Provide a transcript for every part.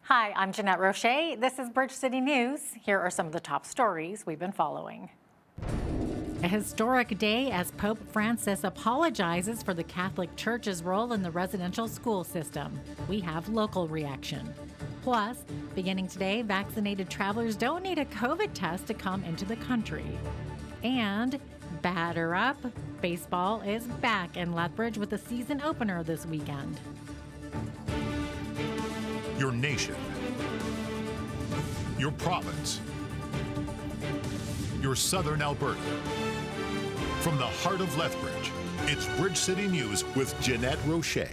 Hi, I'm Jeanette Roche. This is Bridge City News. Here are some of the top stories we've been following. A historic day as Pope Francis apologizes for the Catholic Church's role in the residential school system. We have local reaction. Plus, beginning today, vaccinated travelers don't need a COVID test to come into the country. And batter up. Baseball is back in Lethbridge with a season opener this weekend. Your nation, your province, your southern Alberta. From the heart of Lethbridge, it's Bridge City News with Jeanette Roche.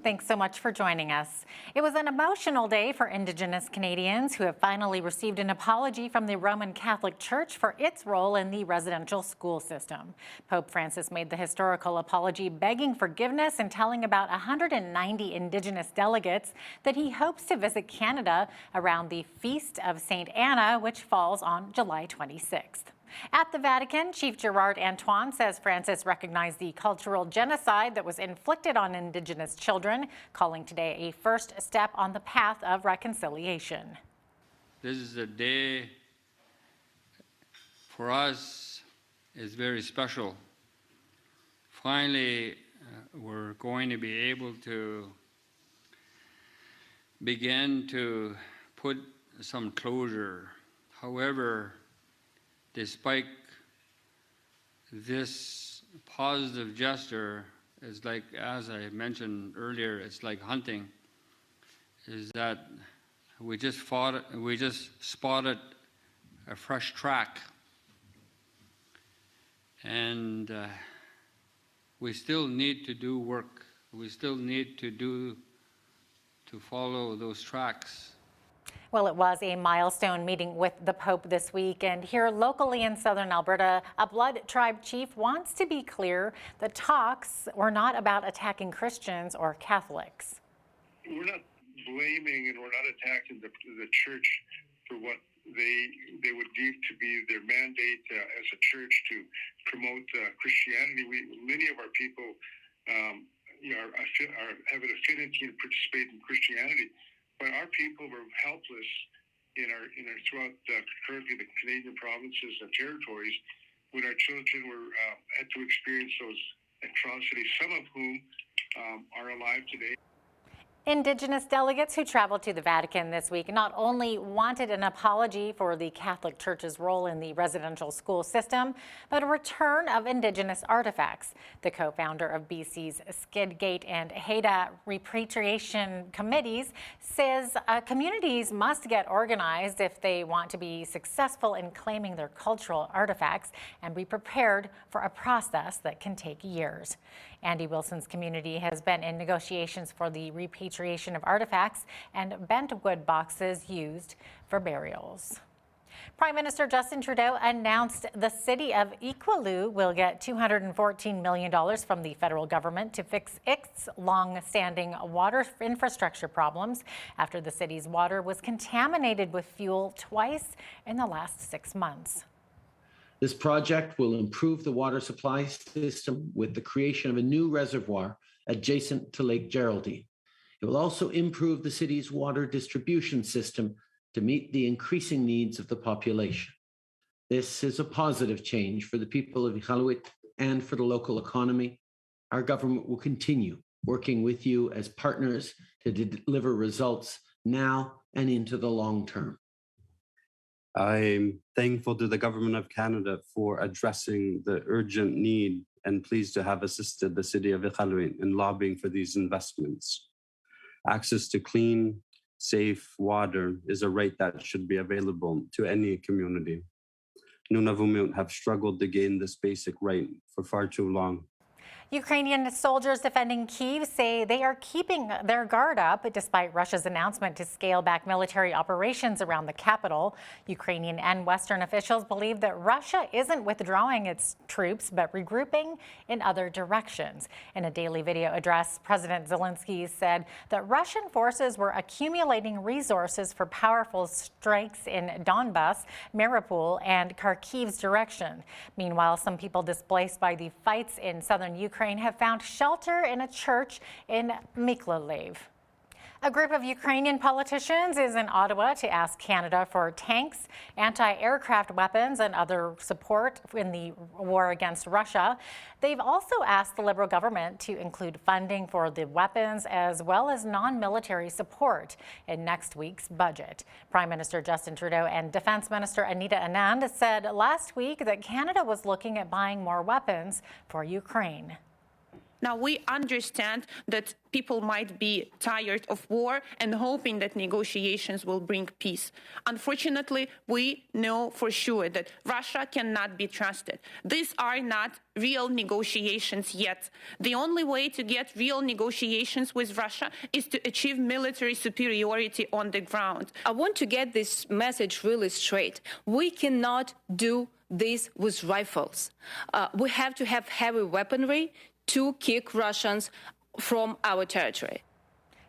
Thanks so much for joining us. It was an emotional day for Indigenous Canadians who have finally received an apology from the Roman Catholic Church for its role in the residential school system. Pope Francis made the historical apology, begging forgiveness and telling about 190 Indigenous delegates that he hopes to visit Canada around the Feast of St. Anna, which falls on July 26th. At the Vatican, Chief Gerard Antoine says Francis recognized the cultural genocide that was inflicted on Indigenous children, calling today a first step on the path of reconciliation. This is a day for us is very special. Finally, we're going to be able to begin to put some closure. However, despite this positive gesture, is like, as I mentioned earlier, it's like hunting, is that we just spotted a fresh track. And we still need to do work. We still need to follow those tracks. Well, it was a milestone meeting with the Pope this week, and here locally in southern Alberta, a Blood Tribe chief wants to be clear the talks were not about attacking Christians or Catholics. We're not blaming and we're not attacking the church for what they would deem to be their mandate as a church to promote Christianity. Many of our people have an affinity to participate in Christianity. But our people were helpless throughout currently the Canadian provinces and territories when our children had to experience those atrocities, some of whom are alive today. Indigenous delegates who traveled to the Vatican this week not only wanted an apology for the Catholic Church's role in the residential school system, but a return of Indigenous artifacts. The co-founder of BC's Skidgate and Haida repatriation committees says communities must get organized if they want to be successful in claiming their cultural artifacts and be prepared for a process that can take years. Andy Wilson's community has been in negotiations for the repatriation of artifacts and bent wood boxes used for burials. Prime Minister Justin Trudeau announced the city of Iqaluit will get $214 million from the federal government to fix its long-standing water infrastructure problems after the city's water was contaminated with fuel twice in the last 6 months. This project will improve the water supply system with the creation of a new reservoir adjacent to Lake Geraldine. It will also improve the city's water distribution system to meet the increasing needs of the population. This is a positive change for the people of Iqaluit and for the local economy. Our government will continue working with you as partners to deliver results now and into the long term. I'm thankful to the Government of Canada for addressing the urgent need and pleased to have assisted the City of Iqaluit in lobbying for these investments. Access to clean, safe water is a right that should be available to any community. Nunavummiut have struggled to gain this basic right for far too long. Ukrainian soldiers defending Kyiv say they are keeping their guard up despite Russia's announcement to scale back military operations around the capital. Ukrainian and Western officials believe that Russia isn't withdrawing its troops, but regrouping in other directions. In a daily video address, President Zelensky said that Russian forces were accumulating resources for powerful strikes in Donbas, Mariupol, and Kharkiv's direction. Meanwhile, some people displaced by the fights in southern Ukraine have found shelter in a church in Mykolaiv. A group of Ukrainian politicians is in Ottawa to ask Canada for tanks, anti-aircraft weapons, and other support in the war against Russia. They've also asked the Liberal government to include funding for the weapons as well as non-military support in next week's budget. Prime Minister Justin Trudeau and Defense Minister Anita Anand said last week that Canada was looking at buying more weapons for Ukraine. Now, we understand that people might be tired of war and hoping that negotiations will bring peace. Unfortunately, we know for sure that Russia cannot be trusted. These are not real negotiations yet. The only way to get real negotiations with Russia is to achieve military superiority on the ground. I want to get this message really straight. We cannot do this with rifles. We have to have heavy weaponry to kick Russians from our territory.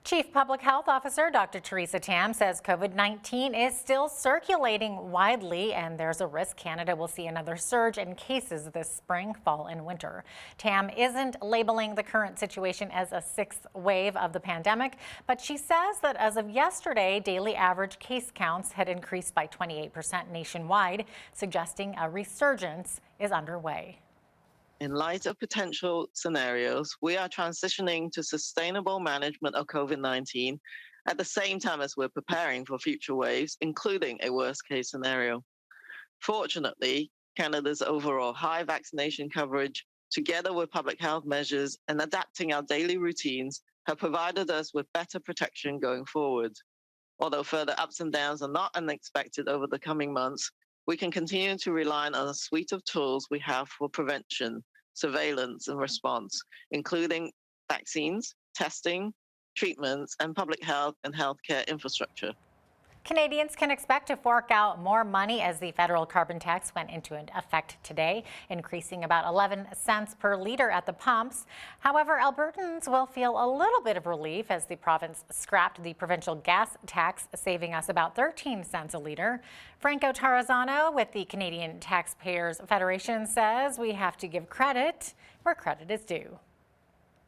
Chief Public Health Officer Dr. Theresa Tam says COVID-19 is still circulating widely and there's a risk Canada will see another surge in cases this spring, fall, and winter. Tam isn't labeling the current situation as a sixth wave of the pandemic, but she says that as of yesterday, daily average case counts had increased by 28% nationwide, suggesting a resurgence is underway. In light of potential scenarios, we are transitioning to sustainable management of COVID-19 at the same time as we're preparing for future waves, including a worst-case scenario. Fortunately, Canada's overall high vaccination coverage, together with public health measures and adapting our daily routines, have provided us with better protection going forward. Although further ups and downs are not unexpected over the coming months, we can continue to rely on a suite of tools we have for prevention, surveillance, and response, including vaccines, testing, treatments, and public health and healthcare infrastructure. Canadians can expect to fork out more money as the federal carbon tax went into effect today, increasing about 11 cents per liter at the pumps. However, Albertans will feel a little bit of relief as the province scrapped the provincial gas tax, saving us about 13 cents a liter. Franco Tarazano with the Canadian Taxpayers Federation says we have to give credit where credit is due.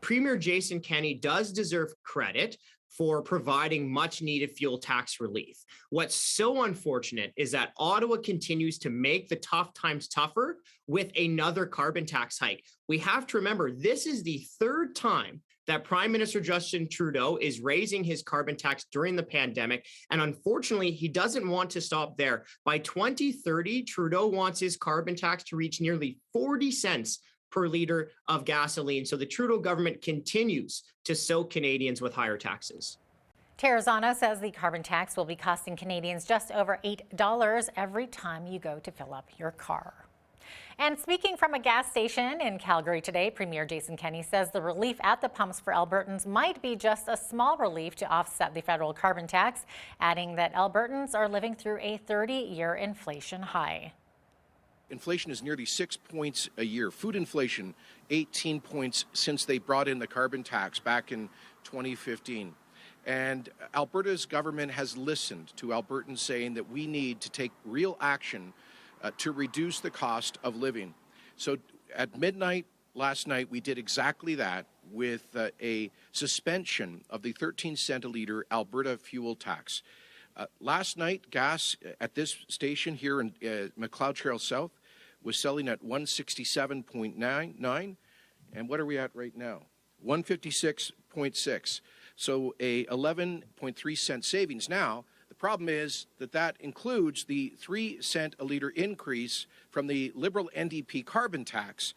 Premier Jason Kenney does deserve credit for providing much needed fuel tax relief. What's so unfortunate is that Ottawa continues to make the tough times tougher with another carbon tax hike. We have to remember this is the third time that Prime Minister Justin Trudeau is raising his carbon tax during the pandemic. And unfortunately, he doesn't want to stop there. By 2030, Trudeau wants his carbon tax to reach nearly 40 cents per liter of gasoline. So the Trudeau government continues to soak Canadians with higher taxes. Tarazano says the carbon tax will be costing Canadians just over $8 every time you go to fill up your car. And speaking from a gas station in Calgary today, Premier Jason Kenney says the relief at the pumps for Albertans might be just a small relief to offset the federal carbon tax, adding that Albertans are living through a 30-year inflation high. Inflation is nearly 6 points a year. Food inflation, 18 points since they brought in the carbon tax back in 2015. And Alberta's government has listened to Albertans saying that we need to take real action to reduce the cost of living. So at midnight last night, we did exactly that with a suspension of the 13 cent a litre Alberta fuel tax. Last night, gas at this station here in McLeod Trail South was selling at 167.99. And what are we at right now? 156.6. So a 11.3 cent savings. Now, the problem is that that includes the 3 cent a litre increase from the Liberal NDP carbon tax.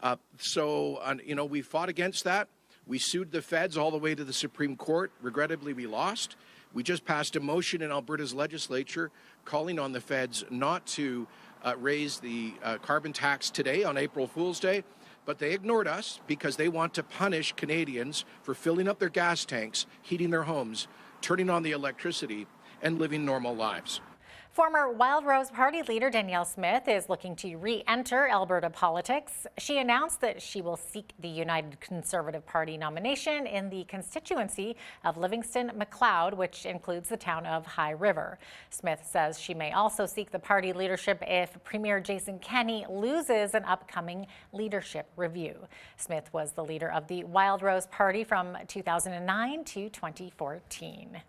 We fought against that. We sued the feds all the way to the Supreme Court. Regrettably, we lost. We just passed a motion in Alberta's legislature calling on the feds not to raise the carbon tax today on April Fool's Day, but they ignored us because they want to punish Canadians for filling up their gas tanks, heating their homes, turning on the electricity, and living normal lives. Former Wild Rose Party leader Danielle Smith is looking to re-enter Alberta politics. She announced that she will seek the United Conservative Party nomination in the constituency of Livingston-Macleod, which includes the town of High River. Smith says she may also seek the party leadership if Premier Jason Kenney loses an upcoming leadership review. Smith was the leader of the Wild Rose Party from 2009 to 2014.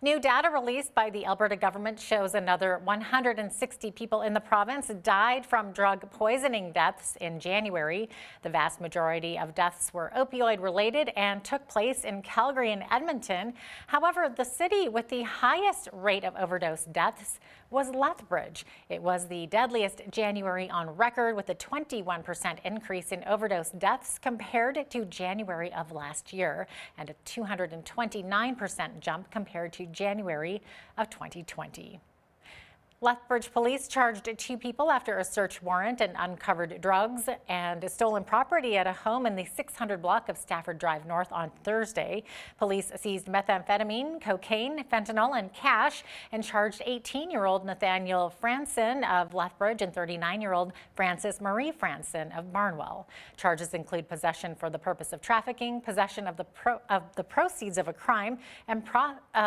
New data released by the Alberta government shows another 160 people in the province died from drug poisoning deaths in January. The vast majority of deaths were opioid-related and took place in Calgary and Edmonton. However, the city with the highest rate of overdose deaths was Lethbridge. It was the deadliest January on record, with a 21% increase in overdose deaths compared to January of last year, and a 229% jump compared to January of 2020. Lethbridge police charged 2 people after a search warrant and uncovered drugs and stolen property at a home in the 600 block of Stafford Drive North on Thursday. Police seized methamphetamine, cocaine, fentanyl, and cash, and charged 18-year-old Nathaniel Franson of Lethbridge and 39-year-old Frances Marie Franson of Barnwell. Charges include possession for the purpose of trafficking, possession of the proceeds of a crime, and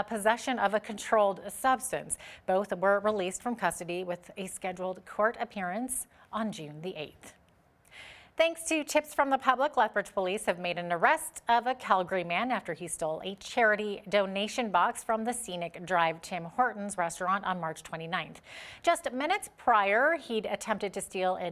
possession of a controlled substance. Both were released from custody with a scheduled court appearance on June the 8th. Thanks to tips from the public, Lethbridge police have made an arrest of a Calgary man after he stole a charity donation box from the Scenic Drive Tim Hortons restaurant on March 29th. Just minutes prior, he'd attempted to steal a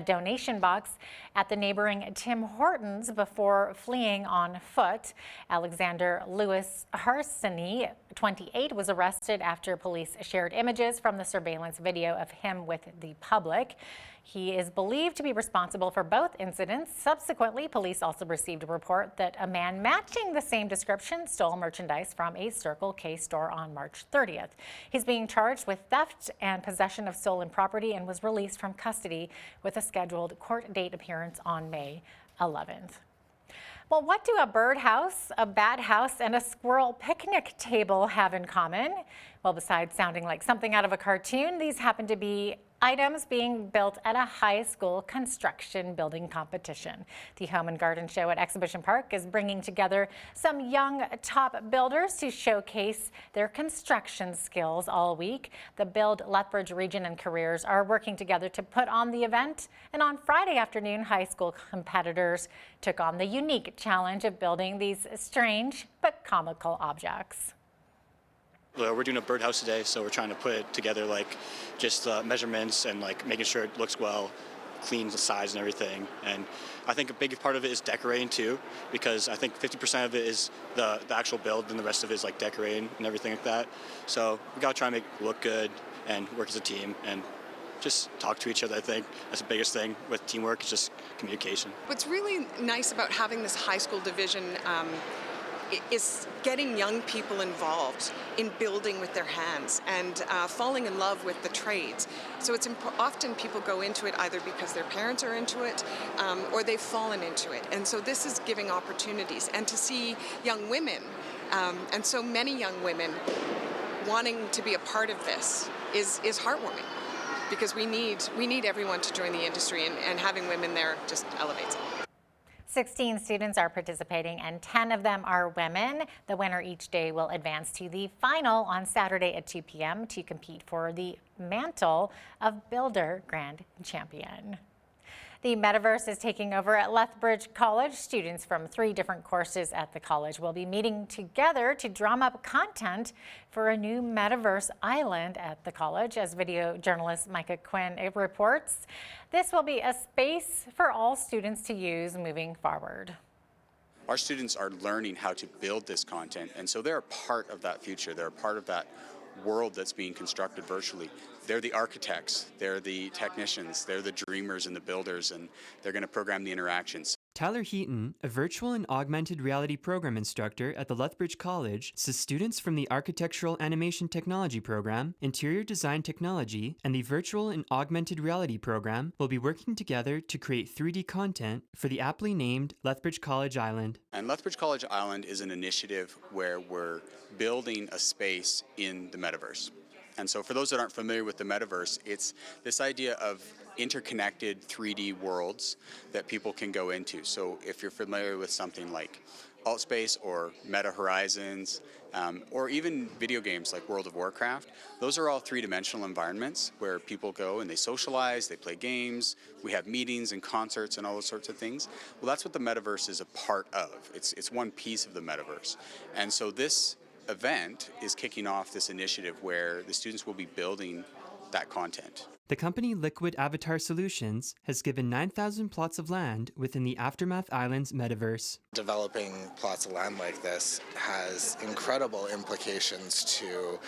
donation box at the neighboring Tim Hortons before fleeing on foot. Alexander Lewis Harsany, 28, was arrested after police shared images from the surveillance video of him with the public. He is believed to be responsible for both incidents. Subsequently, police also received a report that a man matching the same description stole merchandise from a Circle K store on March 30th. He's being charged with theft and possession of stolen property and was released from custody with a scheduled court date appearance on May 11th. Well, what do a birdhouse, a bat house, and a squirrel picnic table have in common? Well, besides sounding like something out of a cartoon, these happen to be items being built at a high school construction building competition. The Home and Garden Show at Exhibition Park is bringing together some young top builders to showcase their construction skills all week. The Build Lethbridge Region and Careers are working together to put on the event, and on Friday afternoon, high school competitors took on the unique challenge of building these strange but comical objects. We're doing a birdhouse today, so we're trying to put it together, like just measurements and like making sure it looks well, clean the size and everything. And I think a big part of it is decorating too, because I think 50% of it is the actual build, and the rest of it is like decorating and everything like that. So we gotta try and make it look good and work as a team and just talk to each other. I think that's the biggest thing with teamwork, is just communication. What's really nice about having this high school division is getting young people involved in building with their hands and falling in love with the trades. So it's often people go into it either because their parents are into it or they've fallen into it. And so this is giving opportunities. And to see young women, and so many young women wanting to be a part of this is heartwarming, because we need everyone to join the industry, and having women there just elevates it. 16 students are participating and 10 of them are women. The winner each day will advance to the final on Saturday at 2 p.m. to compete for the mantle of Builder Grand Champion. The metaverse is taking over at Lethbridge College. Students from 3 different courses at the college will be meeting together to drum up content for a new metaverse island at the college. As video journalist Micah Quinn reports, this will be a space for all students to use moving forward. Our students are learning how to build this content, and so they're a part of that future. They're a part of that world that's being constructed virtually. They're the architects, they're the technicians, they're the dreamers and the builders, and they're going to program the interactions. Tyler Heaton, a virtual and augmented reality program instructor at the Lethbridge College, says students from the Architectural Animation Technology program, Interior Design Technology, and the Virtual and Augmented Reality program will be working together to create 3D content for the aptly named Lethbridge College Island. And Lethbridge College Island is an initiative where we're building a space in the metaverse. And so for those that aren't familiar with the metaverse, it's this idea of interconnected 3D worlds that people can go into. So if you're familiar with something like Altspace or Meta Horizons, or even video games like World of Warcraft, those are all three-dimensional environments where people go and they socialize, they play games, we have meetings and concerts and all those sorts of things. Well, that's what the metaverse is a part of. It's one piece of the metaverse. And so this event is kicking off this initiative where the students will be building that content. The company Liquid Avatar Solutions has given 9,000 plots of land within the Aftermath Islands metaverse. Developing plots of land like this has incredible implications to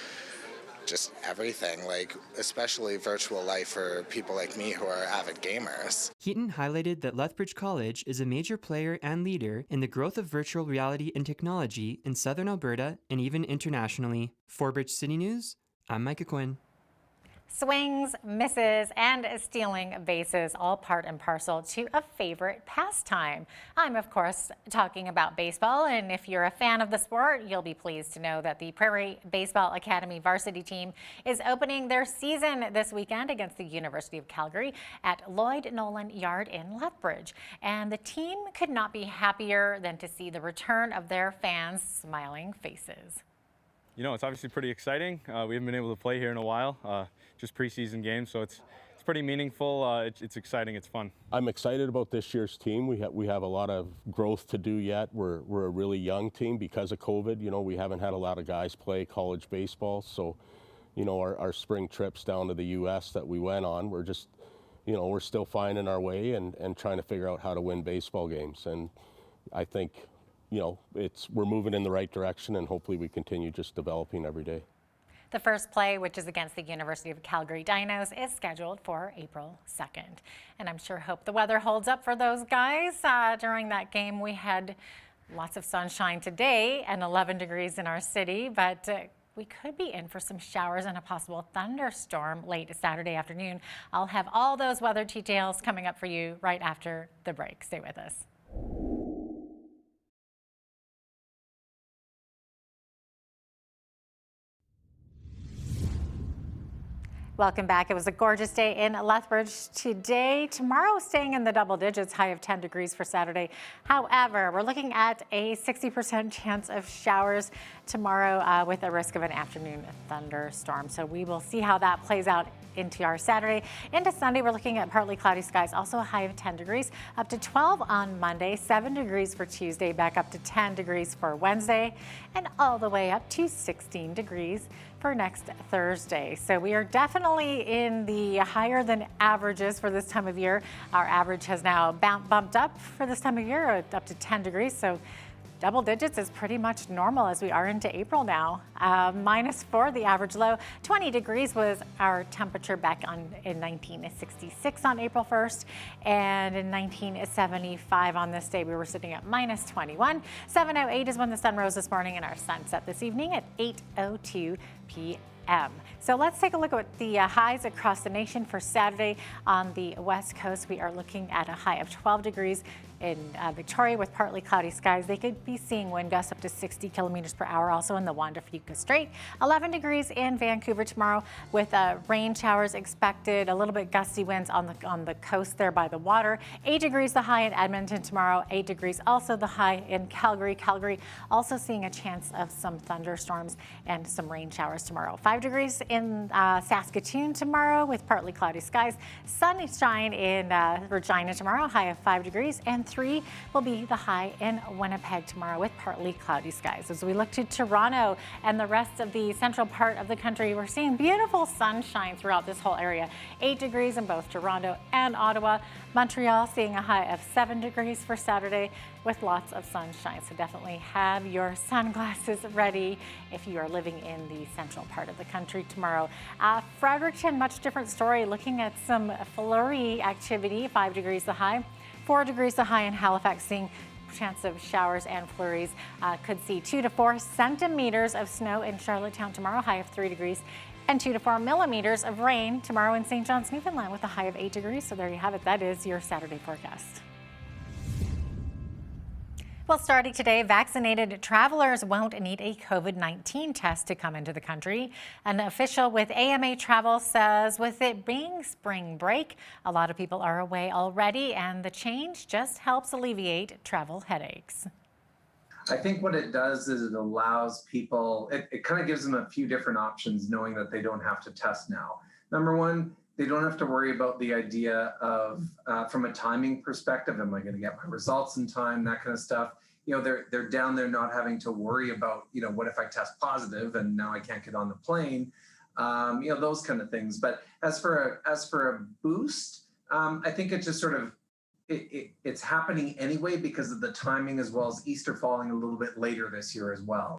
just everything, like especially virtual life for people like me who are avid gamers. Heaton highlighted that Lethbridge College is a major player and leader in the growth of virtual reality and technology in southern Alberta and even internationally. For Bridge City News, I'm Micah Quinn. Swings, misses, and stealing bases, all part and parcel to a favorite pastime. I'm, of course, talking about baseball, and if you're a fan of the sport, you'll be pleased to know that the Prairie Baseball Academy varsity team is opening their season this weekend against the University of Calgary at Lloyd Nolan Yard in Lethbridge. And the team could not be happier than to see the return of their fans' smiling faces. You know, it's obviously pretty exciting. We haven't been able to play here in a while, just preseason games, so it's pretty meaningful. It's exciting. It's fun. I'm excited about this year's team. We have a lot of growth to do yet. We're a really young team because of COVID. You know, we haven't had a lot of guys play college baseball, so you know, our spring trips down to the U.S. that we went on, we're just, you know, we're still finding our way and trying to figure out how to win baseball games. And I think, you know, we're moving in the right direction, and hopefully we continue just developing every day. The first play, which is against the University of Calgary Dinos, is scheduled for April 2nd. And I'm sure hope the weather holds up for those guys. During that game, we had lots of sunshine today and 11 degrees in our city, but we could be in for some showers and a possible thunderstorm late Saturday afternoon. I'll have all those weather details coming up for you right after the break. Stay with us. Welcome back. It was a gorgeous day in Lethbridge today. Tomorrow, staying in the double digits, high of 10 degrees for Saturday. However, we're looking at a 60% chance of showers tomorrow with a risk of an afternoon thunderstorm. So we will see how that plays out into our Saturday. Into Sunday, we're looking at partly cloudy skies, also a high of 10 degrees, up to 12 on Monday, 7 degrees for Tuesday, back up to 10 degrees for Wednesday, and all the way up to 16 degrees for next Thursday. So we are definitely in the higher than averages for this time of year. Our average has now bumped up for this time of year, up to 10 degrees. So double digits is pretty much normal as we are into April now. -4, the average low. 20 degrees was our temperature back in 1966 on April 1st. And in 1975 on this day, we were sitting at -21. 7:08 is when the sun rose this morning, and our sun set this evening at 8:02 p.m. So let's take a look at the highs across the nation for Saturday. On the west coast, we are looking at a high of 12 degrees in Victoria with partly cloudy skies. They could be seeing wind gusts up to 60 kilometers per hour, also in the Juan de Fuca Strait. 11 degrees in Vancouver tomorrow with rain showers expected, a little bit gusty winds on the coast there by the water. 8 degrees the high in Edmonton tomorrow, 8 degrees also the high in Calgary. Calgary also seeing a chance of some thunderstorms and some rain showers tomorrow. 5 degrees in Saskatoon tomorrow with partly cloudy skies. Sunshine in Regina tomorrow, high of 5 degrees, and 3 will be the high in Winnipeg tomorrow with partly cloudy skies. As we look to Toronto and the rest of the central part of the country, we're seeing beautiful sunshine throughout this whole area. 8 degrees in both Toronto and Ottawa. Montreal seeing a high of 7 degrees for Saturday with lots of sunshine. So definitely have your sunglasses ready if you are living in the central part of the country tomorrow. Fredericton, much different story, looking at some flurry activity. 5 degrees the high. 4 degrees the high in Halifax, seeing chance of showers and flurries. Could see 2 to 4 centimeters of snow in Charlottetown tomorrow, high of 3 degrees, and 2 to 4 millimeters of rain tomorrow in St. John's, Newfoundland with a high of 8 degrees. So there you have it. That is your Saturday forecast. Well, starting today, vaccinated travelers won't need a COVID-19 test to come into the country. An official with AMA Travel says with it being spring break, a lot of people are away already, and the change just helps alleviate travel headaches. I think what it does is it allows people, it kind of gives them a few different options knowing that they don't have to test now. Number one, they don't have to worry about the idea of, from a timing perspective, am I going to get my results in time, that kind of stuff. You know, they're down there not having to worry about, you know, what if I test positive and now I can't get on the plane, you know, those kind of things. But as for a boost, I think it just sort of, it's happening anyway because of the timing, as well as Easter falling a little bit later this year as well.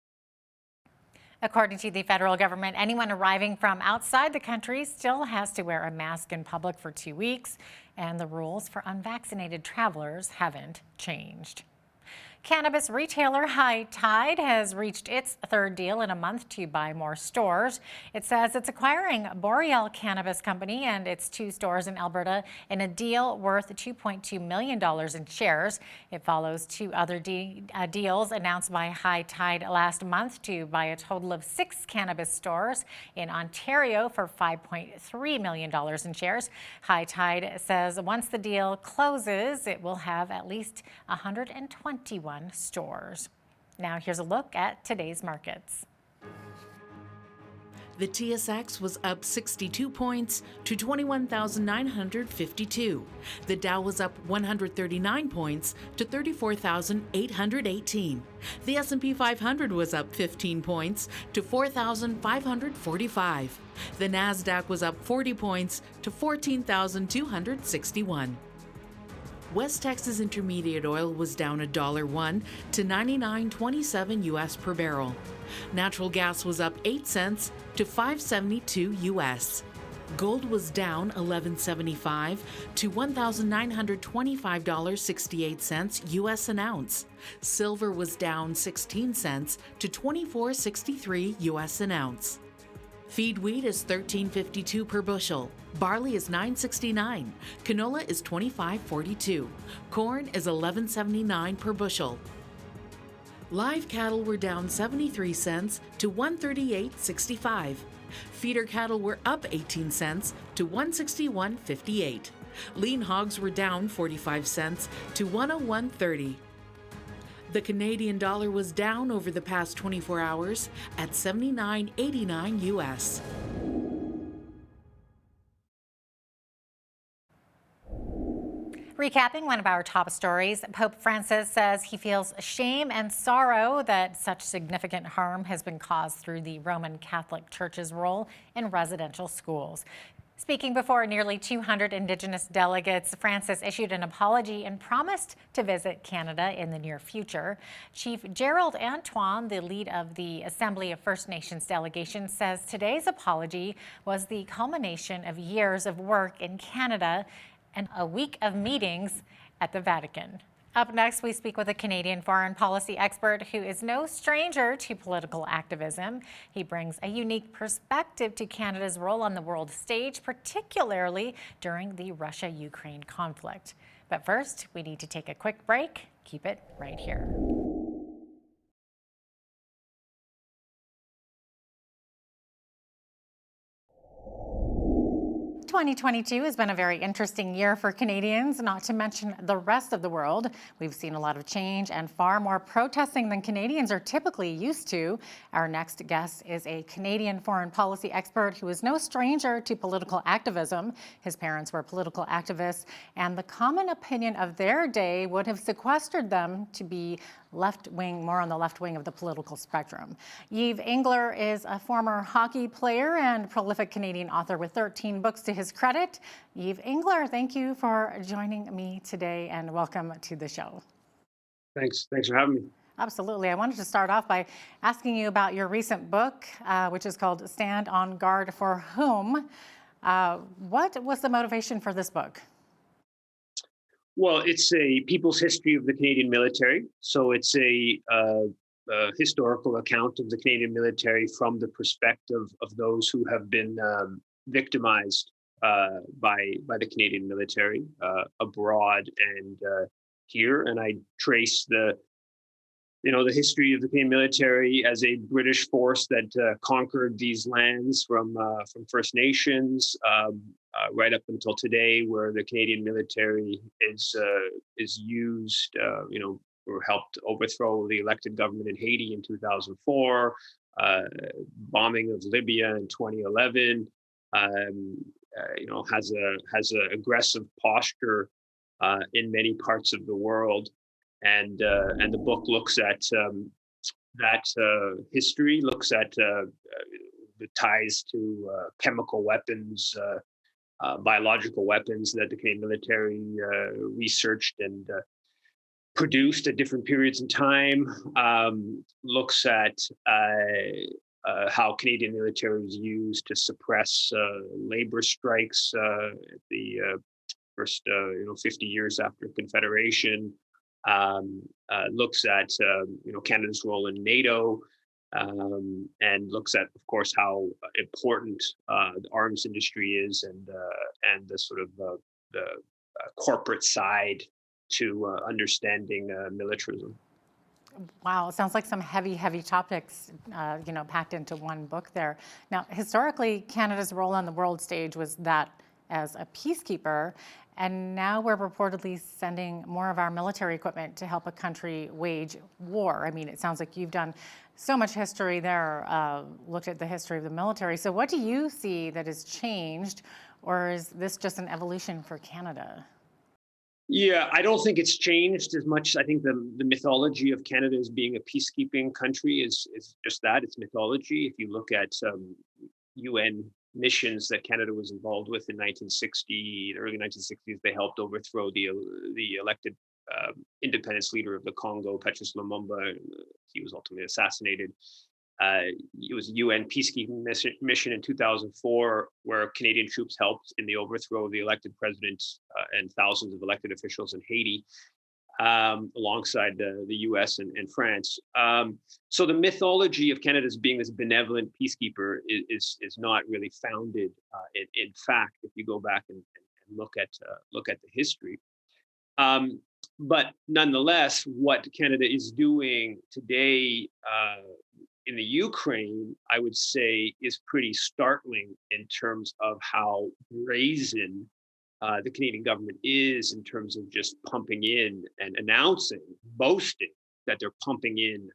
According to the federal government, anyone arriving from outside the country still has to wear a mask in public for 2 weeks, and the rules for unvaccinated travelers haven't changed. Cannabis retailer High Tide has reached its third deal in a month to buy more stores. It says it's acquiring Boreal Cannabis Company and its 2 stores in Alberta in a deal worth $2.2 million in shares. It follows 2 other deals announced by High Tide last month to buy a total of 6 cannabis stores in Ontario for $5.3 million in shares. High Tide says once the deal closes, it will have at least 121 stores. Now here's a look at today's markets. The TSX was up 62 points to 21,952. The Dow was up 139 points to 34,818. The S&P 500 was up 15 points to 4,545. The Nasdaq was up 40 points to 14,261. West Texas Intermediate oil was down $1.01 to 99.27 US per barrel. Natural gas was up 8 cents to 5.72 US. Gold was down $11.75 to $1,925.68 US an ounce. Silver was down 16 cents to 24.63 US an ounce. Feed wheat is $13.52 per bushel. Barley is $9.69. Canola is $25.42. Corn is $11.79 per bushel. Live cattle were down 73 cents to $138.65. Feeder cattle were up 18 cents to $161.58. Lean hogs were down 45 cents to $101.30. The Canadian dollar was down over the past 24 hours at 79.89 US. Recapping one of our top stories, Pope Francis says he feels shame and sorrow that such significant harm has been caused through the Roman Catholic Church's role in residential schools. Speaking before nearly 200 Indigenous delegates, Francis issued an apology and promised to visit Canada in the near future. Chief Gerald Antoine, the lead of the Assembly of First Nations delegation, says today's apology was the culmination of years of work in Canada and a week of meetings at the Vatican. Up next, we speak with a Canadian foreign policy expert who is no stranger to political activism. He brings a unique perspective to Canada's role on the world stage, particularly during the Russia-Ukraine conflict. But first, we need to take a quick break. Keep it right here. 2022 has been a very interesting year for Canadians, not to mention the rest of the world. We've seen a lot of change and far more protesting than Canadians are typically used to. Our next guest is a Canadian foreign policy expert who is no stranger to political activism. His parents were political activists, and the common opinion of their day would have sequestered them to be left-wing, more on the left wing of the political spectrum. Yves Engler is a former hockey player and prolific Canadian author with 13 books to his credit. Yves Engler, thank you for joining me today and welcome to the show. Thanks for having me. Absolutely. I wanted to start off by asking you about your recent book, which is called Stand on Guard for Whom. What was the motivation for this book? Well, it's a people's history of the Canadian military. So it's a historical account of the Canadian military from the perspective of those who have been victimized by the Canadian military abroad and here. And I trace the the history of the Canadian military as a British force that conquered these lands from First Nations right up until today, where the Canadian military is used, or helped overthrow the elected government in Haiti in 2004, bombing of Libya in 2011. Has a aggressive posture in many parts of the world. And the book looks at that history, looks at the ties to chemical weapons, biological weapons that the Canadian military researched and produced at different periods in time. Looks at how Canadian military was used to suppress labor strikes at the first 50 years after Confederation. Looks at Canada's role in NATO, and looks at, of course, how important the arms industry is, and the sort of the corporate side to understanding militarism. Wow, it sounds like some heavy, heavy topics, packed into one book there. Now, historically, Canada's role on the world stage was that as a peacekeeper, and now we're reportedly sending more of our military equipment to help a country wage war. I mean, it sounds like you've done so much history there, looked at the history of the military. So what do you see that has changed, or is this just an evolution for Canada? Yeah, I don't think it's changed as much. I think the mythology of Canada as being a peacekeeping country is just that, it's mythology. If you look at UN missions that Canada was involved with in 1960, the early 1960s, they helped overthrow the elected independence leader of the Congo, Patrice Lumumba. He was ultimately assassinated. It was a UN peacekeeping mission in 2004, where Canadian troops helped in the overthrow of the elected president and thousands of elected officials in Haiti, alongside the US and France. So the mythology of Canada as being this benevolent peacekeeper is not really founded in fact, if you go back and look at the history. But nonetheless, what Canada is doing today in the Ukraine, I would say, is pretty startling in terms of how brazen the Canadian government is in terms of just pumping in and announcing, boasting that they're pumping in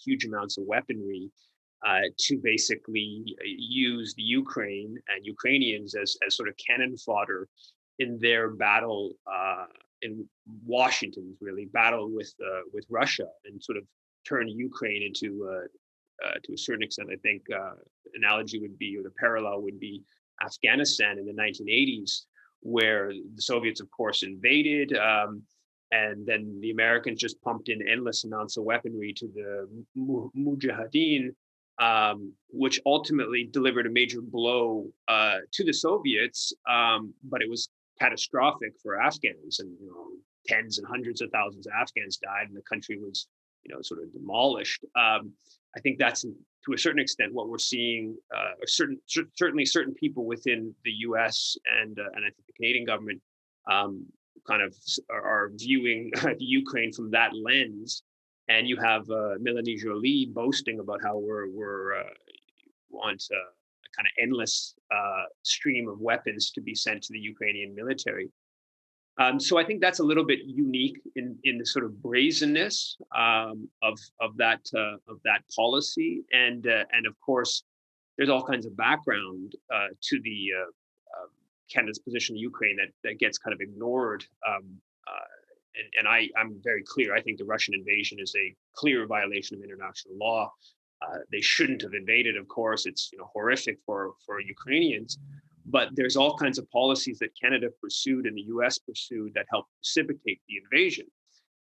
huge amounts of weaponry to basically use the Ukraine and Ukrainians as sort of cannon fodder in their battle in Washington's really battle with Russia, and sort of turn Ukraine into to a certain extent, I think analogy would be, or the parallel would be, Afghanistan in the 1980s, where the Soviets, of course, invaded, and then the Americans just pumped in endless amounts of weaponry to the Mujahideen, which ultimately delivered a major blow to the Soviets, but it was catastrophic for Afghans, and tens and hundreds of thousands of Afghans died, and the country was sort of demolished. I think that's, to a certain extent, what we're seeing. Certainly certain people within the U.S. and I think the Canadian government kind of are viewing the Ukraine from that lens. And you have Melanie Joly boasting about how we want a kind of endless stream of weapons to be sent to the Ukrainian military. So I think that's a little bit unique in the sort of brazenness of that policy, and of course, there's all kinds of background to the Canada's position in Ukraine that gets kind of ignored. And I'm very clear. I think the Russian invasion is a clear violation of international law. They shouldn't have invaded. Of course, it's horrific for Ukrainians. But there's all kinds of policies that Canada pursued and the U.S. pursued that helped precipitate the invasion,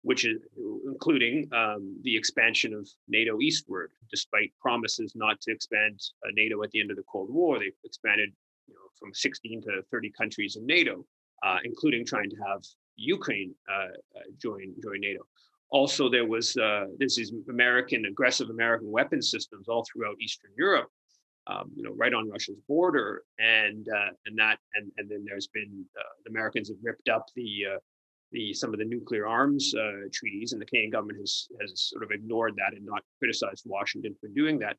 which is including the expansion of NATO eastward. Despite promises not to expand NATO at the end of the Cold War, they expanded from 16 to 30 countries in NATO, including trying to have Ukraine join NATO. Also, there's these aggressive American weapon systems all throughout Eastern Europe. Right on Russia's border, and then there's been the Americans have ripped up the some of the nuclear arms treaties, and the Canadian government has sort of ignored that and not criticized Washington for doing that.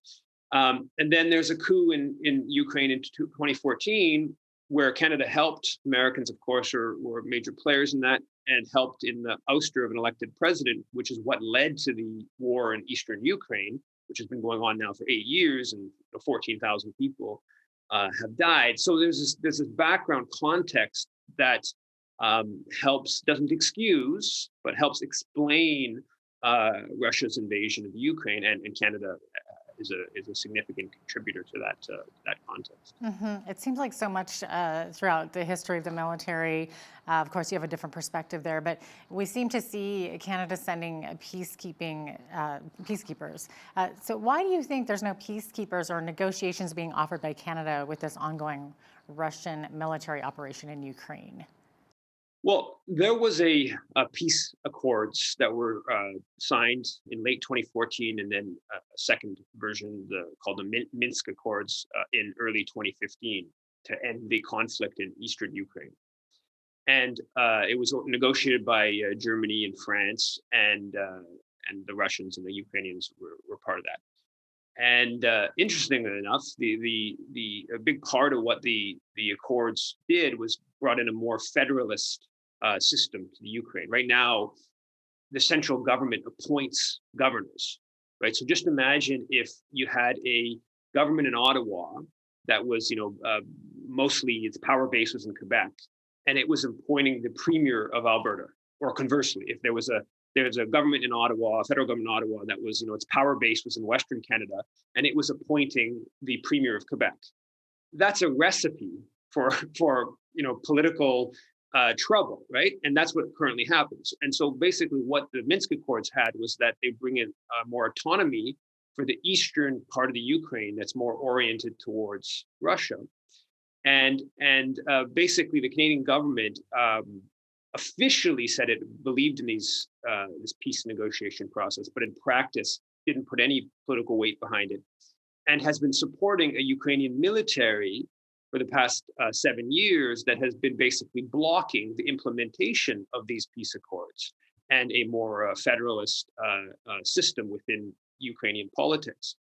And then there's a coup in Ukraine in 2014, where Canada helped. Americans, of course, were major players in that, and helped in the ouster of an elected president, which is what led to the war in eastern Ukraine, which has been going on now for 8 years, and 14,000 people have died. So there's this background context that doesn't excuse, but helps explain Russia's invasion of Ukraine, and Canada is a significant contributor to that context. It seems like so much throughout the history of the military. Of course, you have a different perspective there, but we seem to see Canada sending peacekeepers. So why do you think there's no peacekeepers or negotiations being offered by Canada with this ongoing Russian military operation in Ukraine? Well, there was a peace accords that were signed in late 2014, and then a second version called the Minsk Accords in early 2015 to end the conflict in eastern Ukraine. And it was negotiated by Germany and France, and the Russians and the Ukrainians were part of that. And interestingly enough, a big part of what the accords did was brought in a more federalist system to the Ukraine. Right now, the central government appoints governors, right? So just imagine if you had a government in Ottawa that was, mostly its power base was in Quebec, and it was appointing the premier of Alberta, or conversely, if there's a government in Ottawa, a federal government in Ottawa that was, its power base was in Western Canada, and it was appointing the premier of Quebec. That's a recipe for political trouble, right? And that's what currently happens. And so basically what the Minsk Accords had was that they bring in more autonomy for the eastern part of the Ukraine that's more oriented towards Russia. And basically the Canadian government officially said it believed in this peace negotiation process, but in practice didn't put any political weight behind it, and has been supporting a Ukrainian military for the past 7 years that has been basically blocking the implementation of these peace accords and a more federalist system within Ukrainian politics.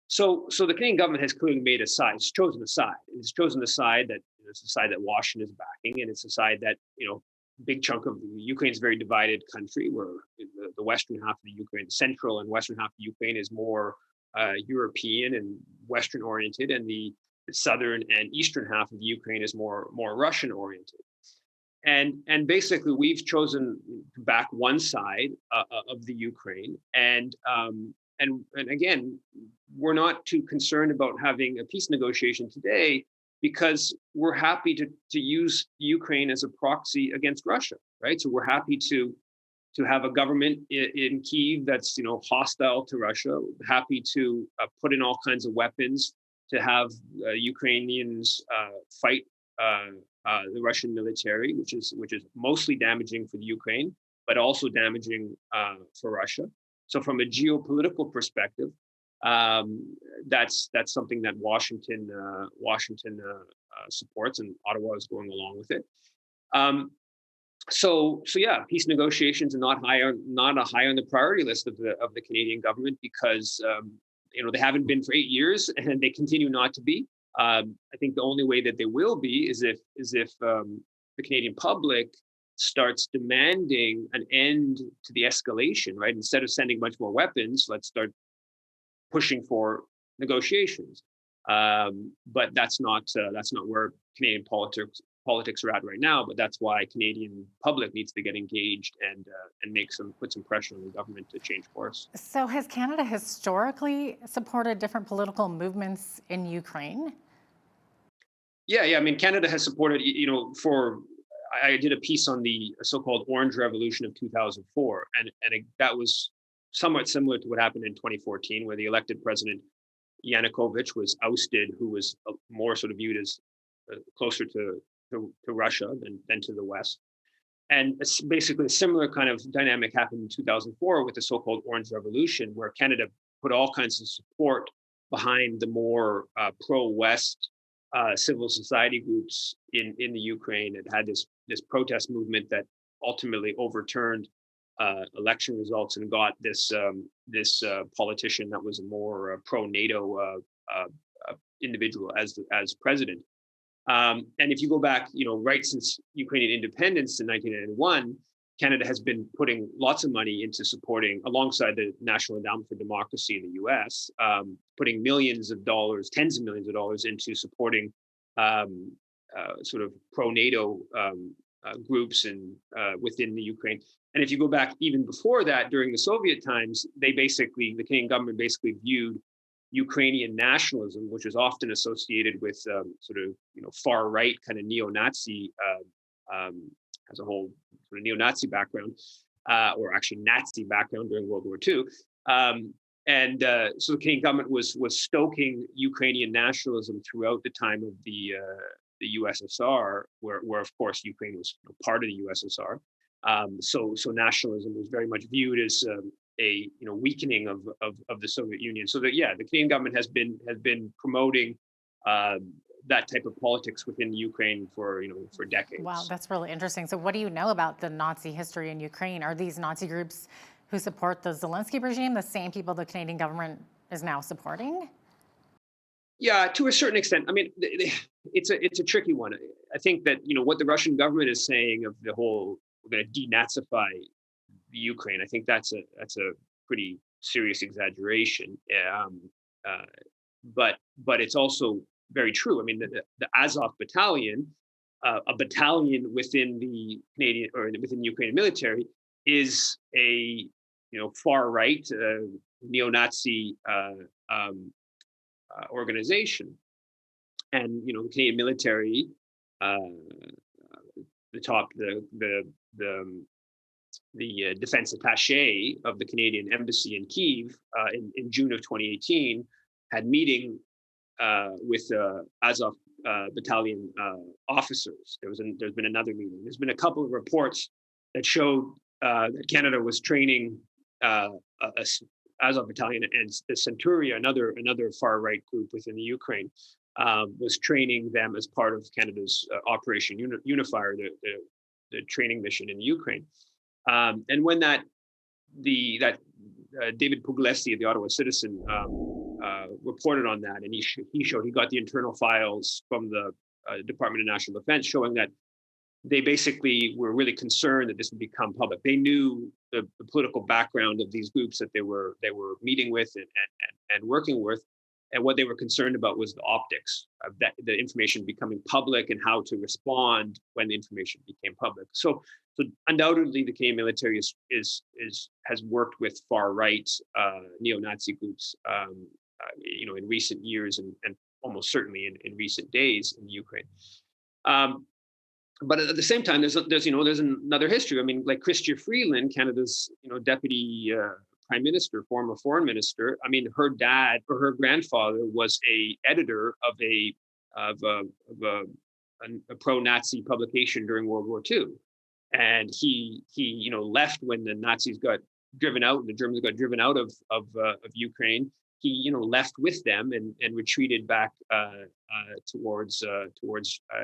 So the Canadian government has clearly made a side. It's chosen a side. It's chosen a side that it's a side that Washington is backing, and it's a side that big chunk of Ukraine is a very divided country, where the western half of the Ukraine, the central and western half of Ukraine, is more European and Western oriented, and the southern and eastern half of the Ukraine is more Russian oriented. And basically we've chosen to back one side of the Ukraine, and again, we're not too concerned about having a peace negotiation today, because we're happy to use Ukraine as a proxy against Russia, right? So we're happy to have a government in Kyiv that's hostile to Russia, happy to put in all kinds of weapons to have Ukrainians fight the Russian military, which is mostly damaging for the Ukraine, but also damaging for Russia. So from a geopolitical perspective, that's something that Washington supports, and Ottawa is going along with it. So yeah, peace negotiations are not high on the priority list of the Canadian government, because they haven't been for 8 years, and they continue not to be. I think the only way that they will be is if the Canadian public starts demanding an end to the escalation, right? Instead of sending much more weapons, let's start pushing for negotiations. But that's not where Canadian politics are at right now. But that's why Canadian public needs to get engaged and put some pressure on the government to change course. So has Canada historically supported different political movements in Ukraine? Yeah. I mean, Canada has supported. I did a piece on the so-called Orange Revolution of 2004, and that was somewhat similar to what happened in 2014, where the elected president Yanukovych was ousted, who was more sort of viewed as closer to Russia than to the West. And it's basically a similar kind of dynamic happened in 2004 with the so-called Orange Revolution, where Canada put all kinds of support behind the more pro-West civil society groups in the Ukraine. It had this protest movement that ultimately overturned election results and got this politician that was a more pro-NATO individual as president. And if you go back, right since Ukrainian independence in 1991, Canada has been putting lots of money into supporting, alongside the National Endowment for Democracy in the U.S., putting millions of dollars, tens of millions of dollars into supporting sort of pro-NATO groups and within the Ukraine. And if you go back even before that, during the Soviet times, the Canadian government basically viewed Ukrainian nationalism, which is often associated with sort of far right kind of neo-Nazi, has a whole sort of neo-Nazi background, or actually Nazi background during World War II. So the Canadian government was stoking Ukrainian nationalism throughout the time of the USSR, where of course Ukraine was part of the USSR. So nationalism was very much viewed as a weakening of the Soviet Union. So that the Canadian government has been promoting that type of politics within Ukraine for decades. Wow, that's really interesting. So what do you know about the Nazi history in Ukraine? Are these Nazi groups who support the Zelensky regime the same people the Canadian government is now supporting? Yeah, to a certain extent. I mean, it's a tricky one. I think that what the Russian government is saying of the whole, we're going to denazify the Ukraine, I think that's a pretty serious exaggeration. But it's also very true. I mean, the Azov battalion, a battalion within the Canadian or within the Ukrainian military, is a far right neo-Nazi organization, and the Canadian military, the defense attaché of the Canadian embassy in Kyiv in June of 2018 had meeting with Azov battalion officers. There's been another meeting. There's been a couple of reports that showed that Canada was training Azov battalion, and the Centuria, another far right group within the Ukraine, was training them as part of Canada's Operation Unifier, the training mission in the Ukraine. And when David Puglisi of the Ottawa Citizen reported on that, and he got the internal files from the Department of National Defense showing that they basically were really concerned that this would become public. They knew the political background of these groups that they were meeting with and working with, and what they were concerned about was the optics of that, the information becoming public, and how to respond when the information became public. So undoubtedly, the Canadian military has worked with far right neo-Nazi groups, in recent years, and almost certainly in recent days in Ukraine. But at the same time, there's another history. I mean, like Chrystia Freeland, Canada's Deputy Prime Minister, former Foreign Minister. I mean, her dad or her grandfather was a editor of a pro-Nazi publication during World War II, and he left when the Nazis got driven out and the Germans got driven out of Ukraine. He left with them and retreated back towards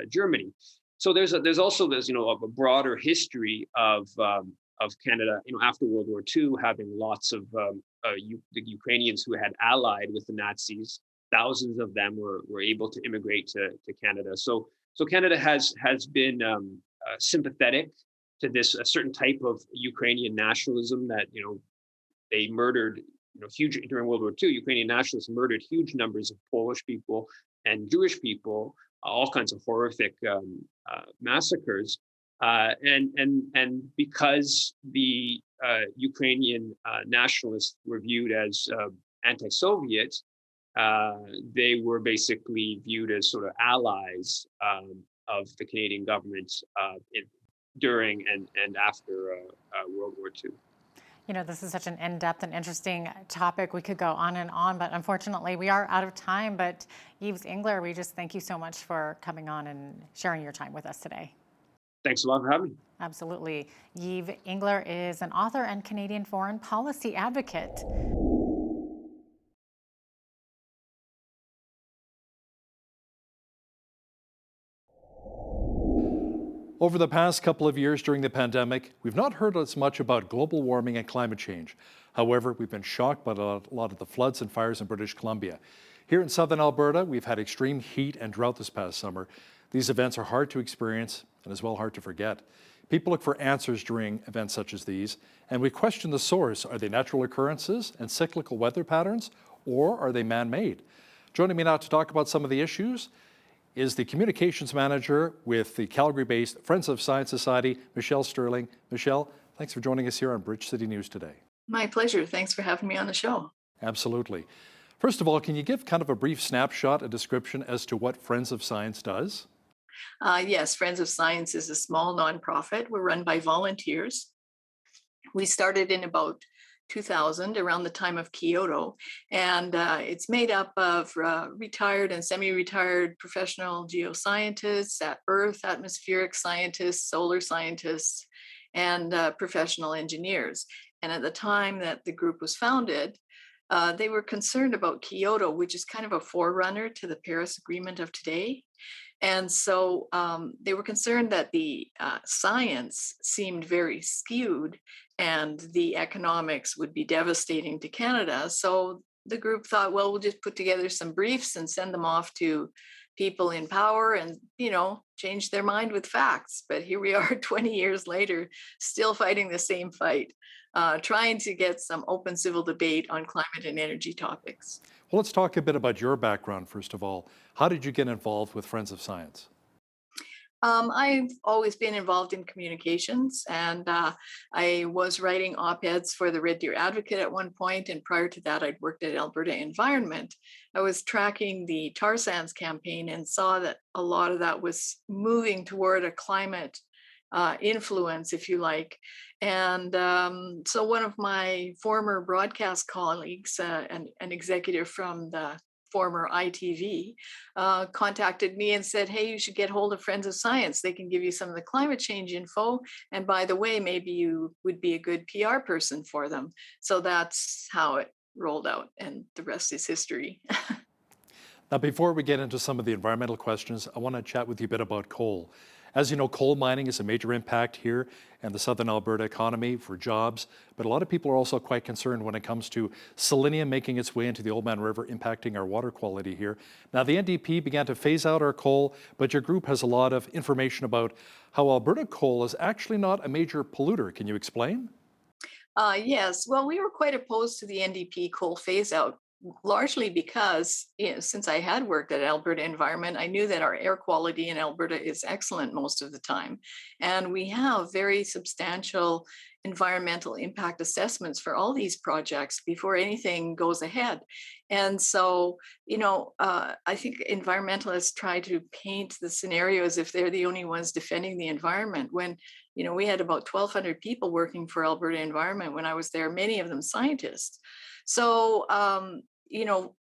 Germany. So there's also a broader history of Canada, after World War II, having lots of the Ukrainians who had allied with the Nazis. Thousands of them were able to immigrate to Canada. So Canada has been sympathetic to this a certain type of Ukrainian nationalism that they murdered huge during World War II. Ukrainian nationalists murdered huge numbers of Polish people and Jewish people, all kinds of horrific massacres. And because the Ukrainian nationalists were viewed as anti-Soviet, they were basically viewed as sort of allies of the Canadian government during and after World War II. This is such an in-depth and interesting topic. We could go on and on, but unfortunately we are out of time. But Yves Engler, we just thank you so much for coming on and sharing your time with us today. Thanks a lot for having me. Absolutely. Yves Engler is an author and Canadian foreign policy advocate. Over the past couple of years during the pandemic, we've not heard as much about global warming and climate change. However, we've been shocked by a lot of the floods and fires in British Columbia. Here in southern Alberta, we've had extreme heat and drought this past summer. These events are hard to experience and as well hard to forget. People look for answers during events such as these, and we question the source. Are they natural occurrences and cyclical weather patterns, or are they man-made? Joining me now to talk about some of the issues is the communications manager with the Calgary-based Friends of Science Society, Michelle Sterling. Michelle, thanks for joining us here on Bridge City News today. My pleasure. Thanks for having me on the show. Absolutely. First of all, can you give kind of a brief snapshot, a description as to what Friends of Science does? Yes, Friends of Science is a small nonprofit. We're run by volunteers. We started in about 2000, around the time of Kyoto, and it's made up of retired and semi-retired professional geoscientists, earth atmospheric scientists, solar scientists, and professional engineers. And at the time that the group was founded, they were concerned about Kyoto, which is kind of a forerunner to the Paris Agreement of today. And so they were concerned that the science seemed very skewed and the economics would be devastating to Canada. So the group thought, well, we'll just put together some briefs and send them off to people in power and, change their mind with facts. But here we are 20 years later, still fighting the same fight, trying to get some open civil debate on climate and energy topics. Well, let's talk a bit about your background, first of all. How did you get involved with Friends of Science? I've always been involved in communications, and I was writing op-eds for the Red Deer Advocate at one point, and prior to that, I'd worked at Alberta Environment. I was tracking the tar sands campaign and saw that a lot of that was moving toward a climate influence, if you like. And so one of my former broadcast colleagues, an executive from the former ITV, contacted me and said, hey, you should get hold of Friends of Science. They can give you some of the climate change info. And by the way, maybe you would be a good PR person for them. So that's how it rolled out, and the rest is history. Now, before we get into some of the environmental questions, I want to chat with you a bit about coal. As you know, coal mining is a major impact here in the southern Alberta economy for jobs, but a lot of people are also quite concerned when it comes to selenium making its way into the Oldman River, impacting our water quality here. Now, the NDP began to phase out our coal, but your group has a lot of information about how Alberta coal is actually not a major polluter. Can you explain? Yes, well, we were quite opposed to the NDP coal phase out, largely because since I had worked at Alberta Environment, I knew that our air quality in Alberta is excellent most of the time. And we have very substantial environmental impact assessments for all these projects before anything goes ahead. And so, I think environmentalists try to paint the scenario as if they're the only ones defending the environment when, we had about 1,200 people working for Alberta Environment when I was there, many of them scientists. So,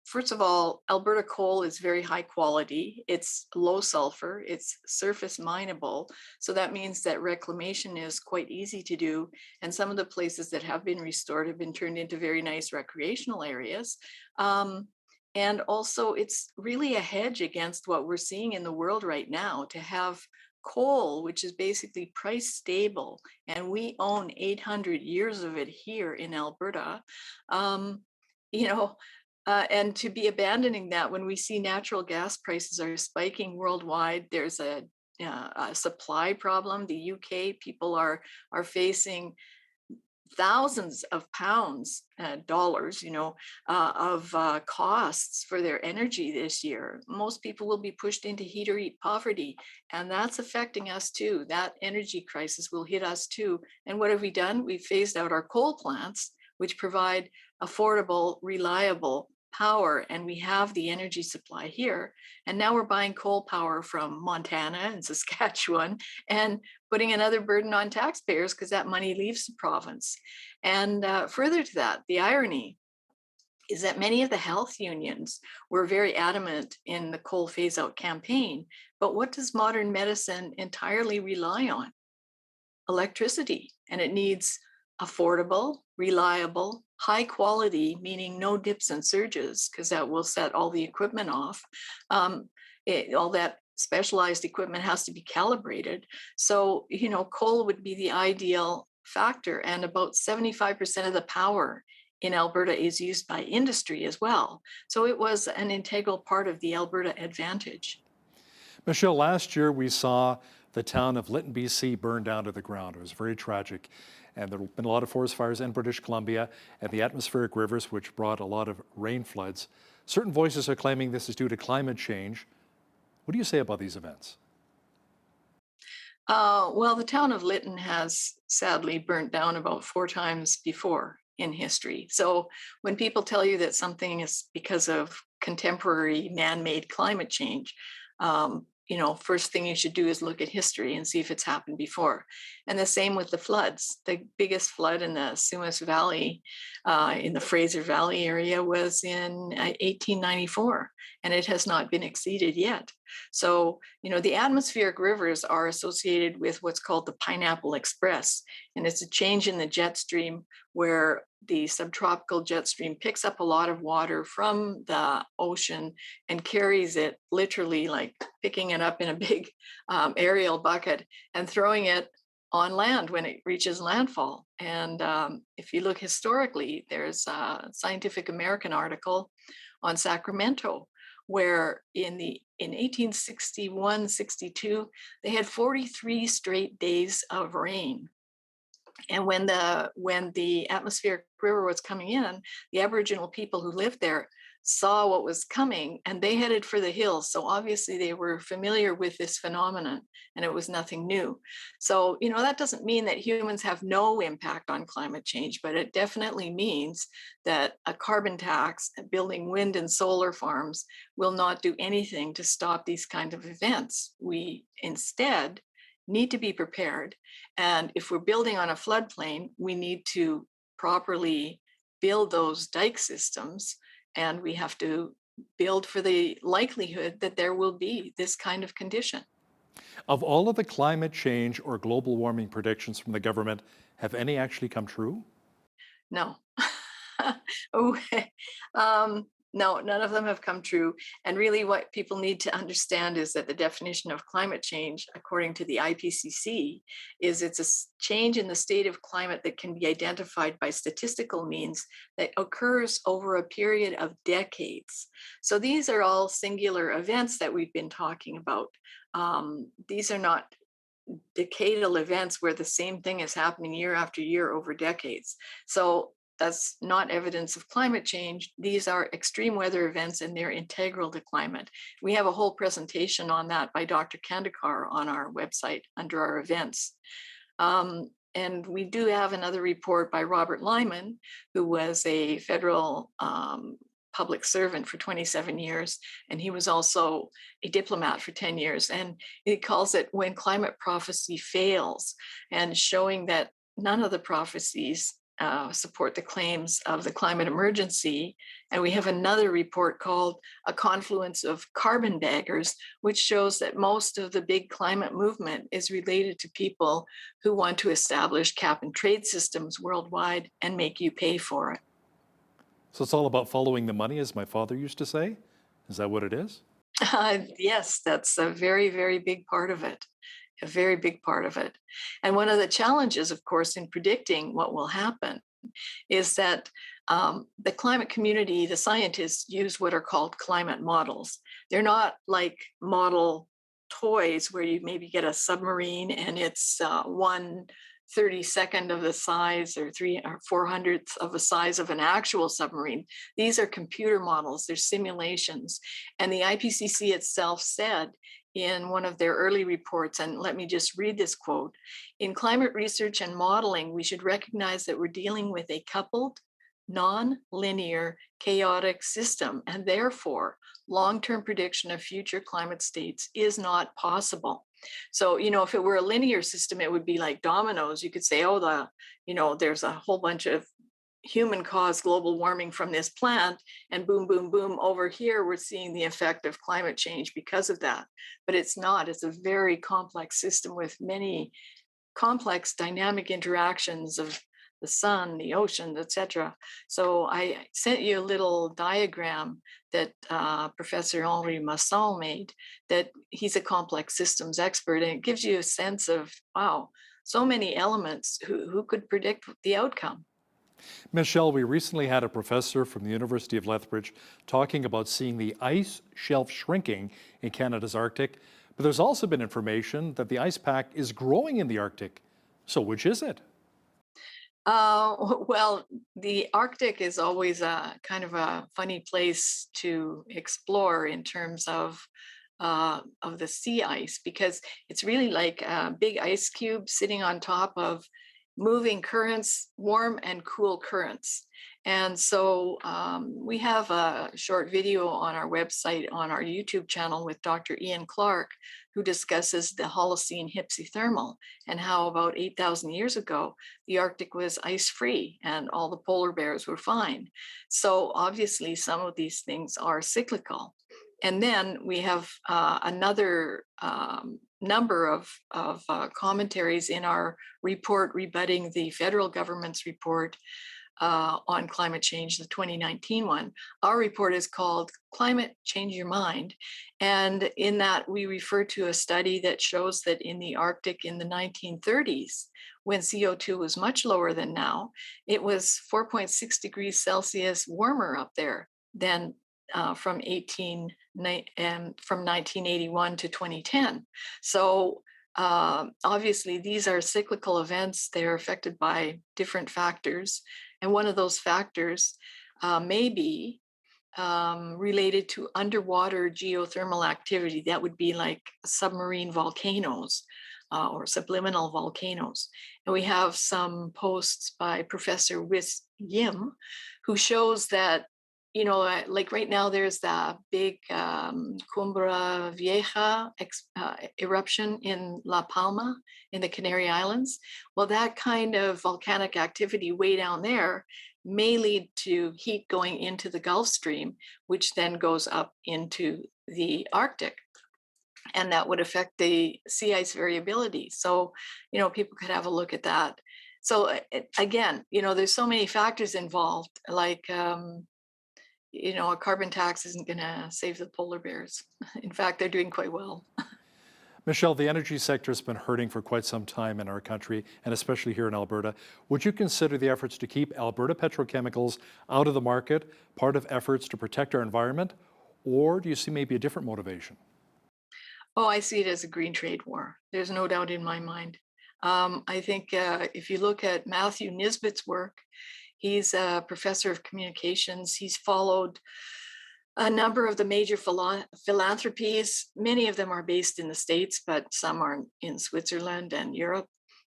first of all, Alberta coal is very high quality. It's low sulfur, it's surface mineable. So that means that reclamation is quite easy to do. And some of the places that have been restored have been turned into very nice recreational areas. And also, it's really a hedge against what we're seeing in the world right now to have coal, which is basically price stable, and we own 800 years of it here in Alberta. And to be abandoning that when we see natural gas prices are spiking worldwide, there's a supply problem. The UK people are facing thousands of pounds, dollars, of costs for their energy this year. Most people will be pushed into heat or eat poverty, and that's affecting us too. That energy crisis will hit us too. And what have we done? We've phased out our coal plants, which provide affordable, reliable power, and we have the energy supply here. And now we're buying coal power from Montana and Saskatchewan and putting another burden on taxpayers because that money leaves the province. And further to that, the irony is that many of the health unions were very adamant in the coal phase out campaign. But what does modern medicine entirely rely on? Electricity. And it needs affordable, reliable, high quality, meaning no dips and surges, because that will set all the equipment off. All that specialized equipment has to be calibrated. So, coal would be the ideal factor. And about 75% of the power in Alberta is used by industry as well. So it was an integral part of the Alberta advantage. Michelle, last year we saw the town of Lytton, BC burn down to the ground. It was very tragic. And there have been a lot of forest fires in British Columbia and the atmospheric rivers, which brought a lot of rain floods. Certain voices are claiming this is due to climate change. What do you say about these events? Well, the town of Lytton has sadly burnt down about 4 times before in history. So when people tell you that something is because of contemporary man-made climate change, first thing you should do is look at history and see if it's happened before. And the same with the floods. The biggest flood in the Sumas Valley, in the Fraser Valley area, was in 1894, and it has not been exceeded yet. So, the atmospheric rivers are associated with what's called the Pineapple Express, and it's a change in the jet stream where the subtropical jet stream picks up a lot of water from the ocean and carries it, literally like picking it up in a big aerial bucket and throwing it on land when it reaches landfall. And if you look historically, there's a Scientific American article on Sacramento where in 1861-62, they had 43 straight days of rain. And when the atmospheric river was coming in, the Aboriginal people who lived there saw what was coming and they headed for the hills. So obviously they were familiar with this phenomenon and it was nothing new. So, that doesn't mean that humans have no impact on climate change, but it definitely means that a carbon tax, building wind and solar farms, will not do anything to stop these kinds of events. We instead need to be prepared. And if we're building on a floodplain, we need to properly build those dike systems, and we have to build for the likelihood that there will be this kind of condition. Of all of the climate change or global warming predictions from the government, have any actually come true? No. No, none of them have come true. And really what people need to understand is that the definition of climate change, according to the IPCC, is it's a change in the state of climate that can be identified by statistical means that occurs over a period of decades. So these are all singular events that we've been talking about. These are not decadal events where the same thing is happening year after year over decades. So that's not evidence of climate change. These are extreme weather events and they're integral to climate. We have a whole presentation on that by Dr. Kandekar on our website under our events. And we do have another report by Robert Lyman, who was a federal public servant for 27 years, and he was also a diplomat for 10 years. And he calls it When Climate Prophecy Fails, and showing that none of the prophecies support the claims of the climate emergency. And we have another report called A Confluence of Carbonbaggers, which shows that most of the big climate movement is related to people who want to establish cap and trade systems worldwide and make you pay for it. So it's all about following the money, as my father used to say? Is that what it is? Yes, that's a very, very big part of it. A very big part of it. And one of the challenges, of course, in predicting what will happen is that the climate community, the scientists, use what are called climate models. They're not like model toys where you maybe get a submarine and it's 1/32 of the size or 400th of the size of an actual submarine. These are computer models, they're simulations. And the IPCC itself said in one of their early reports, and let me just read this quote, "In climate research and modeling, we should recognize that we're dealing with a coupled, non-linear, chaotic system, and therefore long-term prediction of future climate states is not possible." So, if it were a linear system, it would be like dominoes. You could say, oh, there's a whole bunch of human-caused global warming from this plant, and boom, boom, boom, over here, we're seeing the effect of climate change because of that. But it's not. It's a very complex system with many complex dynamic interactions of the sun, the oceans, etc. So I sent you a little diagram that Professor Henri Masson made, that he's a complex systems expert, and it gives you a sense of, wow, so many elements, who could predict the outcome? Michelle, we recently had a professor from the University of Lethbridge talking about seeing the ice shelf shrinking in Canada's Arctic, but there's also been information that the ice pack is growing in the Arctic. So which is it? Well, the Arctic is always a kind of a funny place to explore in terms of the sea ice, because it's really like a big ice cube sitting on top of moving currents, warm and cool currents. And so we have a short video on our website, on our YouTube channel, with Dr. Ian Clark, who discusses the Holocene hypsothermal and how about 8,000 years ago, the Arctic was ice-free and all the polar bears were fine. So obviously some of these things are cyclical. And then we have another number of commentaries in our report rebutting the federal government's report on climate change, the 2019 one. Our report is called Climate Change Your Mind. And in that, we refer to a study that shows that in the Arctic in the 1930s, when CO2 was much lower than now, it was 4.6 degrees Celsius warmer up there than from 1981 to 2010. So obviously these are cyclical events. They're affected by different factors. And one of those factors may be related to underwater geothermal activity. That would be like submarine volcanoes or subliminal volcanoes. And we have some posts by Professor Wis Yim, who shows that, you know, like right now there's the big Cumbra Vieja eruption in La Palma in the Canary Islands. Well, that kind of volcanic activity way down there may lead to heat going into the Gulf Stream, which then goes up into the Arctic. And that would affect the sea ice variability. So, you know, people could have a look at that. So again, you know, there's so many factors involved, like, you know, a carbon tax isn't going to save the polar bears. In fact, they're doing quite well. Michelle, the energy sector has been hurting for quite some time in our country, and especially here in Alberta. Would you consider the efforts to keep Alberta petrochemicals out of the market part of efforts to protect our environment, or do you see maybe a different motivation? Oh, I see it as a green trade war. There's no doubt in my mind. I think if you look at Matthew Nisbet's work, he's a professor of communications. He's followed a number of the major philanthropies. Many of them are based in the States, but some are in Switzerland and Europe.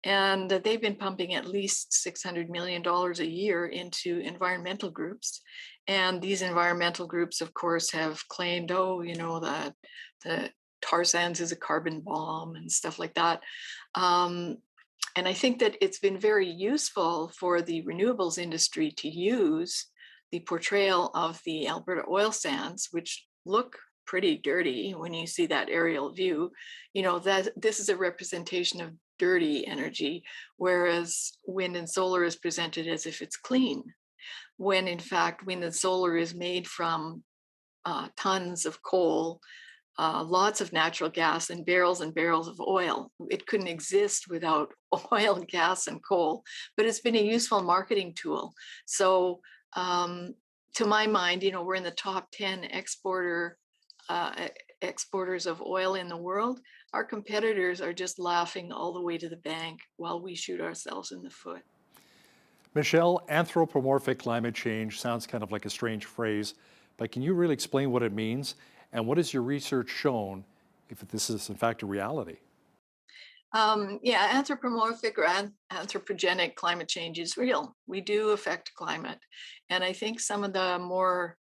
And they've been pumping at least $600 million a year into environmental groups. And these environmental groups, of course, have claimed, oh, you know, that the tar sands is a carbon bomb and stuff like that. And I think that it's been very useful for the renewables industry to use the portrayal of the Alberta oil sands, which look pretty dirty when you see that aerial view. You know, that this is a representation of dirty energy, whereas wind and solar is presented as if it's clean, when in fact wind and solar is made from tons of coal, lots of natural gas, and barrels of oil. It couldn't exist without oil, gas, and coal, but it's been a useful marketing tool. So to my mind, you know, we're in the top 10 exporters of oil in the world. Our competitors are just laughing all the way to the bank while we shoot ourselves in the foot. Michelle, anthropomorphic climate change sounds kind of like a strange phrase, but can you really explain what it means? And what has your research shown if this is in fact a reality? Yeah, anthropomorphic or anthropogenic climate change is real. We do affect climate. And I think some of the more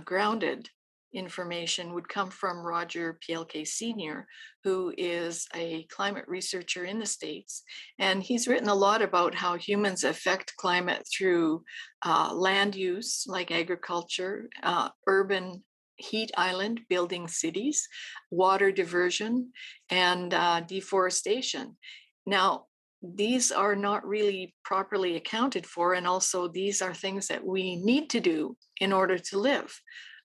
grounded information would come from Roger Pielke Sr., who is a climate researcher in the States. And he's written a lot about how humans affect climate through land use, like agriculture, urban heat island, building cities, water diversion, and deforestation. Now, these are not really properly accounted for. And also these are things that we need to do in order to live.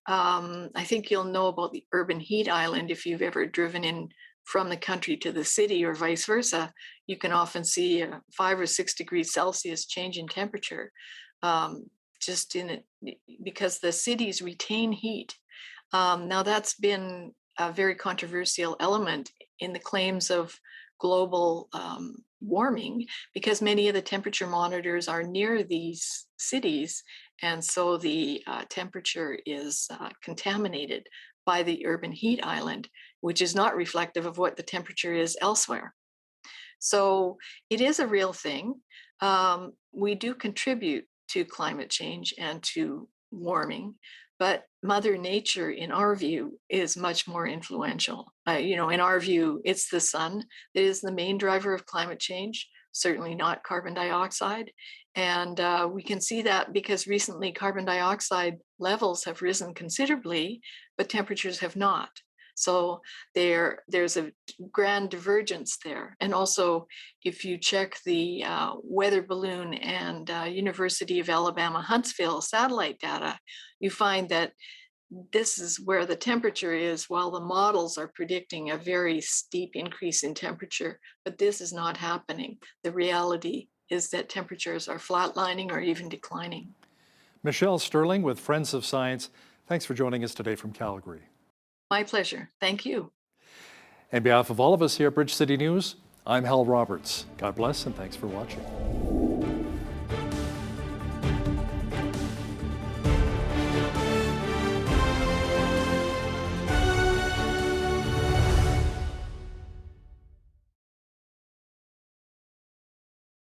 I think you'll know about the urban heat island if you've ever driven in from the country to the city or vice versa. You can often see a 5 or 6 degrees Celsius change in temperature just in it because the cities retain heat. Now that's been a very controversial element in the claims of global warming because many of the temperature monitors are near these cities, and so the temperature is contaminated by the urban heat island, which is not reflective of what the temperature is elsewhere. So it is a real thing. We do contribute to climate change and to warming, but Mother Nature, in our view, is much more influential. In our view, it's the sun that is the main driver of climate change, certainly not carbon dioxide. And we can see that because recently carbon dioxide levels have risen considerably, but temperatures have not. So there's a grand divergence there. And also, if you check the weather balloon and University of Alabama Huntsville satellite data, you find that this is where the temperature is, while the models are predicting a very steep increase in temperature. But this is not happening. The reality is that temperatures are flatlining or even declining. Michelle Sterling with Friends of Science, thanks for joining us today from Calgary. My pleasure. Thank you. On behalf of all of us here at Bridge City News, I'm Hal Roberts. God bless and thanks for watching.